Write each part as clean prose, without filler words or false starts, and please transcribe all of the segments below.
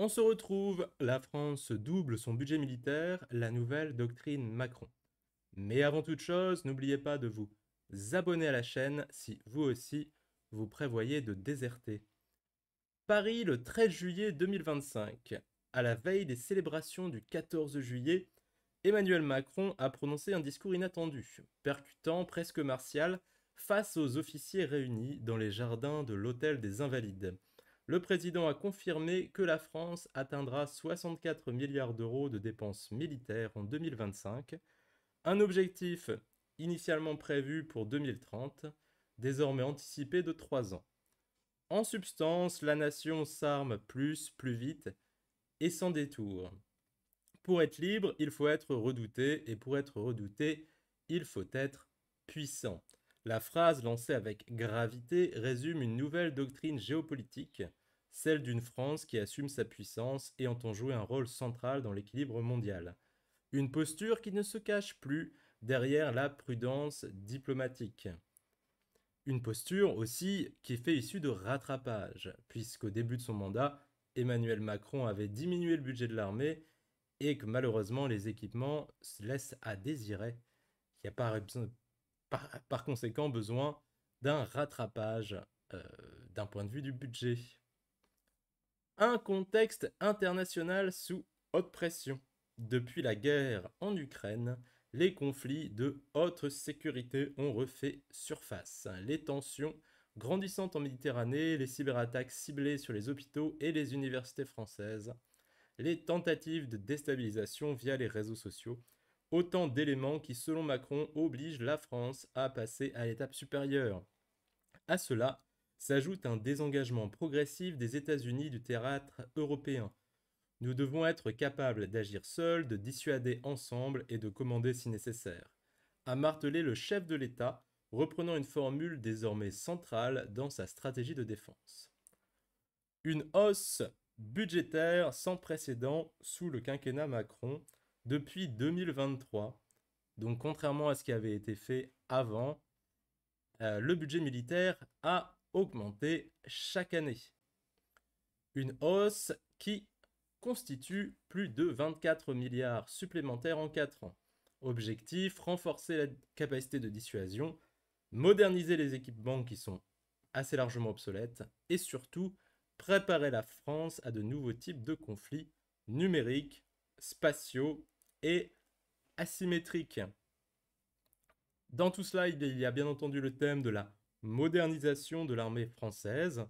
On se retrouve, la France double son budget militaire, la nouvelle doctrine Macron. Mais avant toute chose, n'oubliez pas de vous abonner à la chaîne si vous aussi vous prévoyez de déserter. Paris le 13 juillet 2025. À la veille des célébrations du 14 juillet, Emmanuel Macron a prononcé un discours inattendu, percutant, presque martial, face aux officiers réunis dans les jardins de l'Hôtel des Invalides. Le président a confirmé que la France atteindra 64 milliards d'euros de dépenses militaires en 2025, un objectif initialement prévu pour 2030, désormais anticipé de 3 ans. En substance, la nation s'arme plus, plus vite et sans détour. Pour être libre, il faut être redouté, et pour être redouté, il faut être puissant. La phrase lancée avec gravité résume une nouvelle doctrine géopolitique, celle d'une France qui assume sa puissance et entend jouer un rôle central dans l'équilibre mondial. Une posture qui ne se cache plus derrière la prudence diplomatique. Une posture aussi qui fait issue de rattrapage, puisqu'au début de son mandat, Emmanuel Macron avait diminué le budget de l'armée et que malheureusement les équipements laissent à désirer. Il n'y a par conséquent besoin d'un rattrapage d'un point de vue du budget. Un contexte international sous haute pression. Depuis la guerre en Ukraine, les conflits de haute sécurité ont refait surface. Les tensions grandissantes en Méditerranée, les cyberattaques ciblées sur les hôpitaux et les universités françaises, les tentatives de déstabilisation via les réseaux sociaux, autant d'éléments qui, selon Macron, obligent la France à passer à l'étape supérieure. À cela s'ajoute un désengagement progressif des États-Unis du théâtre européen. Nous devons être capables d'agir seuls, de dissuader ensemble et de commander si nécessaire, a martelé le chef de l'État, reprenant une formule désormais centrale dans sa stratégie de défense. Une hausse budgétaire sans précédent sous le quinquennat Macron depuis 2023. Donc contrairement à ce qui avait été fait avant, le budget militaire a augmenté chaque année. Une hausse qui constitue plus de 24 milliards supplémentaires en 4 ans. Objectif, renforcer la capacité de dissuasion, moderniser les équipements qui sont assez largement obsolètes et surtout préparer la France à de nouveaux types de conflits numériques, spatiaux et asymétriques. Dans tout cela, il y a bien entendu le thème de la modernisation de l'armée française.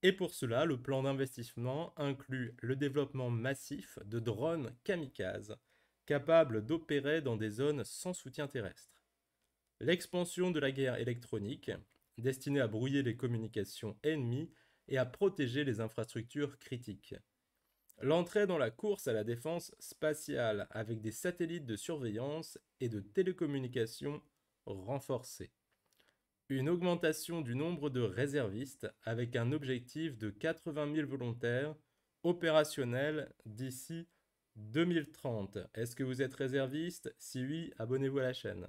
Et pour cela, le plan d'investissement inclut le développement massif de drones kamikazes, capables d'opérer dans des zones sans soutien terrestre. L'expansion de la guerre électronique, destinée à brouiller les communications ennemies et à protéger les infrastructures critiques. L'entrée dans la course à la défense spatiale avec des satellites de surveillance et de télécommunications renforcés. Une augmentation du nombre de réservistes avec un objectif de 80 000 volontaires opérationnels d'ici 2030. Est-ce que vous êtes réserviste? Si oui, abonnez-vous à la chaîne.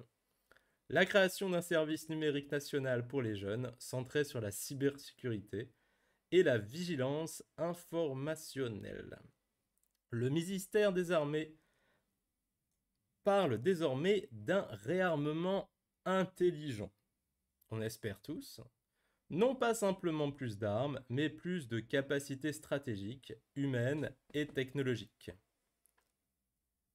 La création d'un service numérique national pour les jeunes, centré sur la cybersécurité et la vigilance informationnelle. Le ministère des Armées parle désormais d'un réarmement intelligent. On espère tous. Non pas simplement plus d'armes, mais plus de capacités stratégiques, humaines et technologiques.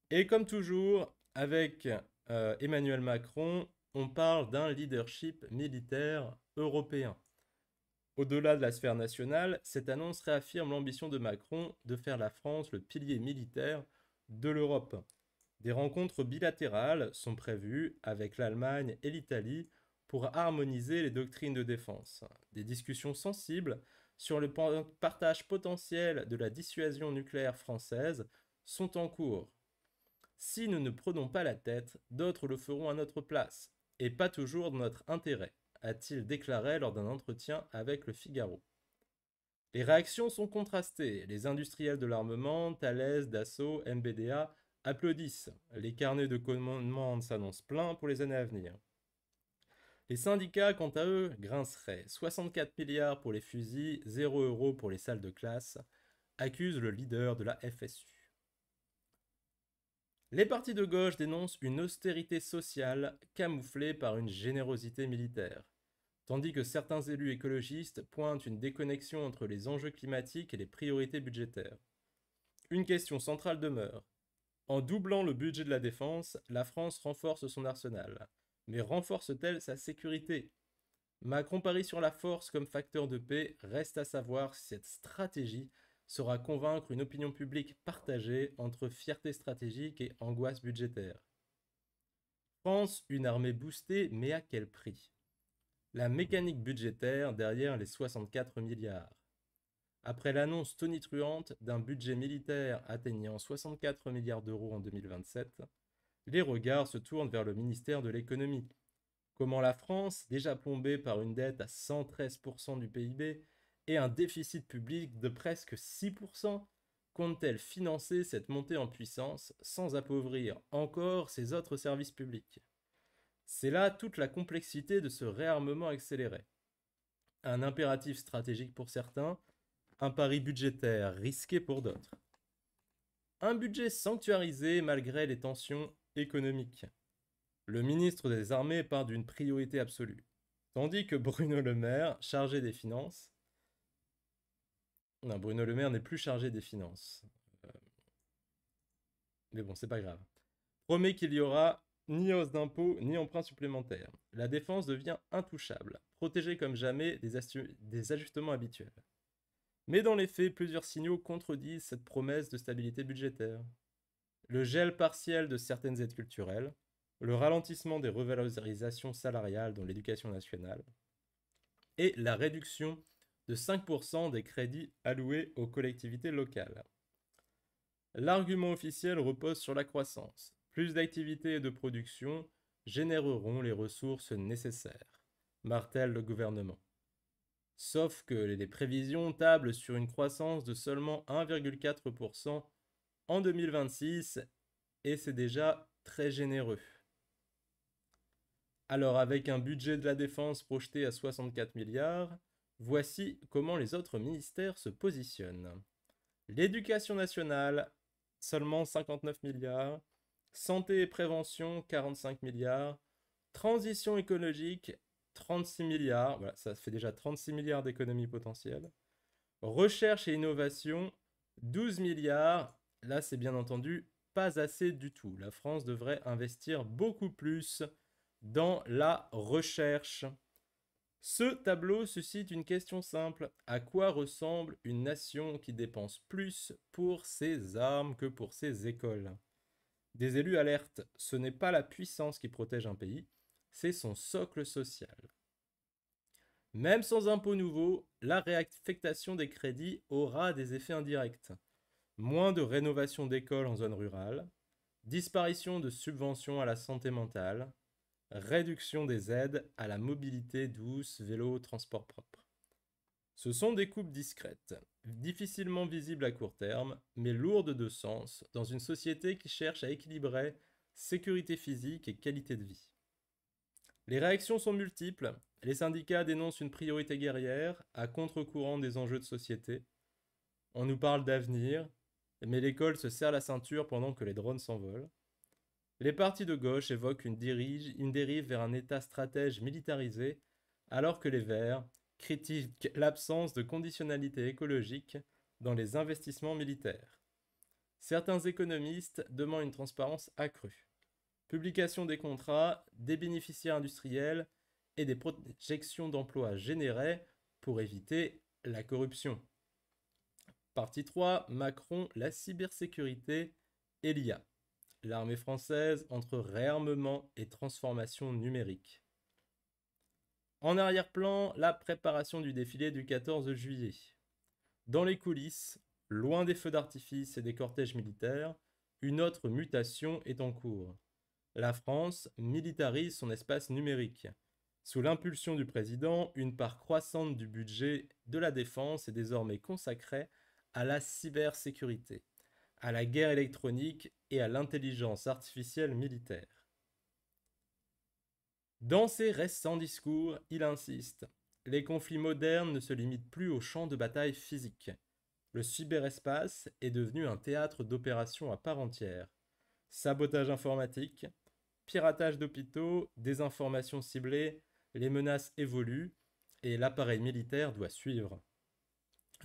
Et comme toujours, avec Emmanuel Macron, on parle d'un leadership militaire européen. Au-delà de la sphère nationale, cette annonce réaffirme l'ambition de Macron de faire la France le pilier militaire de l'Europe. Des rencontres bilatérales sont prévues avec l'Allemagne et l'Italie pour harmoniser les doctrines de défense. Des discussions sensibles sur le partage potentiel de la dissuasion nucléaire française sont en cours. Si nous ne prenons pas la tête, d'autres le feront à notre place, et pas toujours dans notre intérêt, a-t-il déclaré lors d'un entretien avec Le Figaro. Les réactions sont contrastées. Les industriels de l'armement, Thales, Dassault, MBDA, applaudissent. Les carnets de commandes s'annoncent pleins pour les années à venir. Les syndicats, quant à eux, grinceraient. 64 milliards pour les fusils, 0 € pour les salles de classe. accuse le leader de la FSU. Les partis de gauche dénoncent une austérité sociale camouflée par une générosité militaire, tandis que certains élus écologistes pointent une déconnexion entre les enjeux climatiques et les priorités budgétaires. Une question centrale demeure. En doublant le budget de la défense, la France renforce son arsenal. Mais renforce-t-elle sa sécurité? Macron parie sur la force comme facteur de paix, reste à savoir si cette stratégie saura convaincre une opinion publique partagée entre fierté stratégique et angoisse budgétaire. France, une armée boostée, mais à quel prix? La mécanique budgétaire derrière les 64 milliards. Après l'annonce tonitruante d'un budget militaire atteignant 64 milliards d'euros en 2027, les regards se tournent vers le ministère de l'économie. Comment la France, déjà plombée par une dette à 113% du PIB et un déficit public de presque 6%, compte-t-elle financer cette montée en puissance sans appauvrir encore ses autres services publics? C'est là toute la complexité de ce réarmement accéléré. Un impératif stratégique pour certains, un pari budgétaire risqué pour d'autres. Un budget sanctuarisé malgré les tensions économiques. Le ministre des Armées part d'une priorité absolue, tandis que Bruno Le Maire, chargé des Finances... Non, Bruno Le Maire n'est plus chargé des Finances. Mais bon, c'est pas grave. Promet qu'il y aura ni hausse d'impôts, ni emprunt supplémentaire. La défense devient intouchable, protégée comme jamais des ajustements habituels. Mais dans les faits, plusieurs signaux contredisent cette promesse de stabilité budgétaire. Le gel partiel de certaines aides culturelles, le ralentissement des revalorisations salariales dans l'éducation nationale, et la réduction de 5% des crédits alloués aux collectivités locales. L'argument officiel repose sur la croissance. Plus d'activité et de production généreront les ressources nécessaires, martèle le gouvernement. Sauf que les prévisions tablent sur une croissance de seulement 1,4% en 2026 et c'est déjà très généreux. Alors avec un budget de la défense projeté à 64 milliards, voici comment les autres ministères se positionnent. L'éducation nationale, seulement 59 milliards. Santé et prévention, 45 milliards. Transition écologique, 36 milliards. Voilà, ça fait déjà 36 milliards d'économies potentielles. Recherche et innovation, 12 milliards. Là, c'est bien entendu pas assez du tout. La France devrait investir beaucoup plus dans la recherche. Ce tableau suscite une question simple. À quoi ressemble une nation qui dépense plus pour ses armes que pour ses écoles? Des élus alertent, ce n'est pas la puissance qui protège un pays, c'est son socle social. Même sans impôts nouveaux, la réaffectation des crédits aura des effets indirects. Moins de rénovation d'écoles en zone rurale, disparition de subventions à la santé mentale, réduction des aides à la mobilité douce, vélo, transport propre. Ce sont des coupes discrètes, difficilement visibles à court terme, mais lourdes de sens dans une société qui cherche à équilibrer sécurité physique et qualité de vie. Les réactions sont multiples. Les syndicats dénoncent une priorité guerrière à contre-courant des enjeux de société. On nous parle d'avenir, mais l'école se serre la ceinture pendant que les drones s'envolent. Les partis de gauche évoquent une dérive vers un État stratège militarisé, alors que les Verts critiquent l'absence de conditionnalité écologique dans les investissements militaires. Certains économistes demandent une transparence accrue. Publication des contrats, des bénéficiaires industriels et des projections d'emplois générés pour éviter la corruption. Partie 3, Macron, la cybersécurité et l'IA. L'armée française entre réarmement et transformation numérique. En arrière-plan, la préparation du défilé du 14 juillet. Dans les coulisses, loin des feux d'artifice et des cortèges militaires, une autre mutation est en cours. La France militarise son espace numérique. Sous l'impulsion du président, une part croissante du budget de la défense est désormais consacrée à la cybersécurité, à la guerre électronique et à l'intelligence artificielle militaire. Dans ses récents discours, il insiste. Les conflits modernes ne se limitent plus aux champs de bataille physiques. Le cyberespace est devenu un théâtre d'opérations à part entière. Sabotage informatique, piratage d'hôpitaux, désinformation ciblée, les menaces évoluent et l'appareil militaire doit suivre.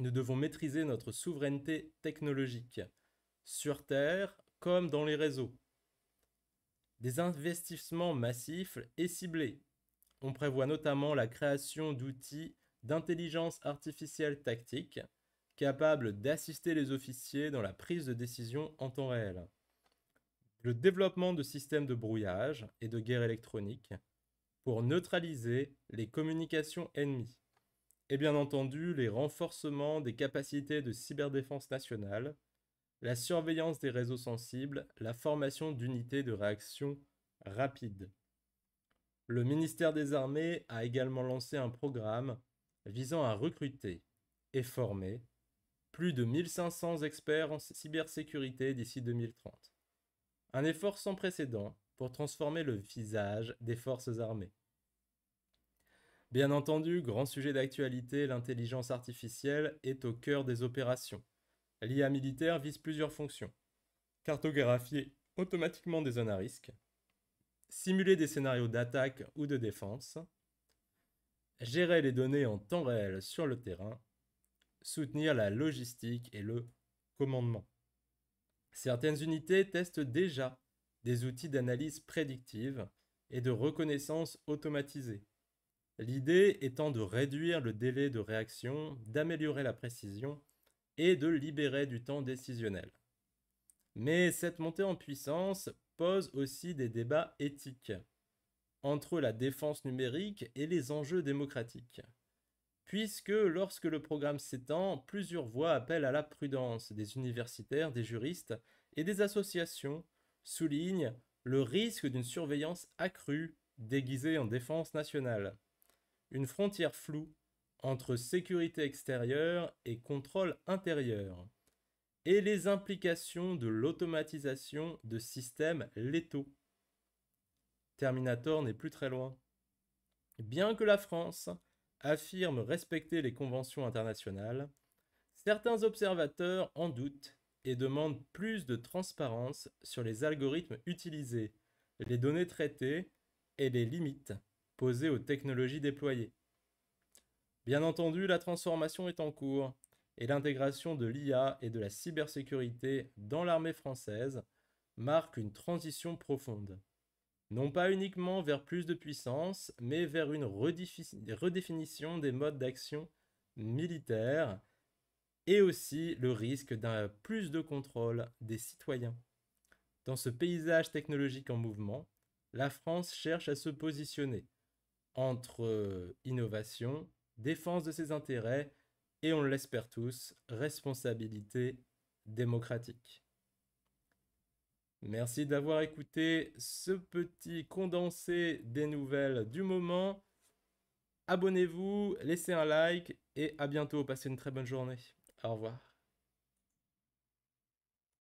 Nous devons maîtriser notre souveraineté technologique, sur Terre comme dans les réseaux. Des investissements massifs et ciblés. On prévoit notamment la création d'outils d'intelligence artificielle tactique capables d'assister les officiers dans la prise de décision en temps réel. Le développement de systèmes de brouillage et de guerre électronique pour neutraliser les communications ennemies. Et bien entendu, les renforcements des capacités de cyberdéfense nationale, la surveillance des réseaux sensibles, la formation d'unités de réaction rapide. Le ministère des Armées a également lancé un programme visant à recruter et former plus de 1500 experts en cybersécurité d'ici 2030. Un effort sans précédent pour transformer le visage des forces armées. Bien entendu, grand sujet d'actualité, l'intelligence artificielle est au cœur des opérations. L'IA militaire vise plusieurs fonctions. Cartographier automatiquement des zones à risque, simuler des scénarios d'attaque ou de défense, gérer les données en temps réel sur le terrain, soutenir la logistique et le commandement. Certaines unités testent déjà des outils d'analyse prédictive et de reconnaissance automatisée. L'idée étant de réduire le délai de réaction, d'améliorer la précision et de libérer du temps décisionnel. Mais cette montée en puissance pose aussi des débats éthiques entre la défense numérique et les enjeux démocratiques. Puisque lorsque le programme s'étend, plusieurs voix appellent à la prudence. Des universitaires, des juristes et des associations soulignent le risque d'une surveillance accrue déguisée en défense nationale. Une frontière floue entre sécurité extérieure et contrôle intérieur, et les implications de l'automatisation de systèmes létaux. Terminator n'est plus très loin. Bien que la France affirme respecter les conventions internationales, certains observateurs en doutent et demandent plus de transparence sur les algorithmes utilisés, les données traitées et les limites posées aux technologies déployées. Bien entendu, la transformation est en cours et l'intégration de l'IA et de la cybersécurité dans l'armée française marque une transition profonde. Non pas uniquement vers plus de puissance, mais vers une redéfinition des modes d'action militaires et aussi le risque d'un plus de contrôle des citoyens. Dans ce paysage technologique en mouvement, la France cherche à se positionner entre innovation, défense de ses intérêts et, on l'espère tous, responsabilité démocratique. Merci d'avoir écouté ce petit condensé des nouvelles du moment. Abonnez-vous, laissez un like et à bientôt. Passez une très bonne journée. Au revoir.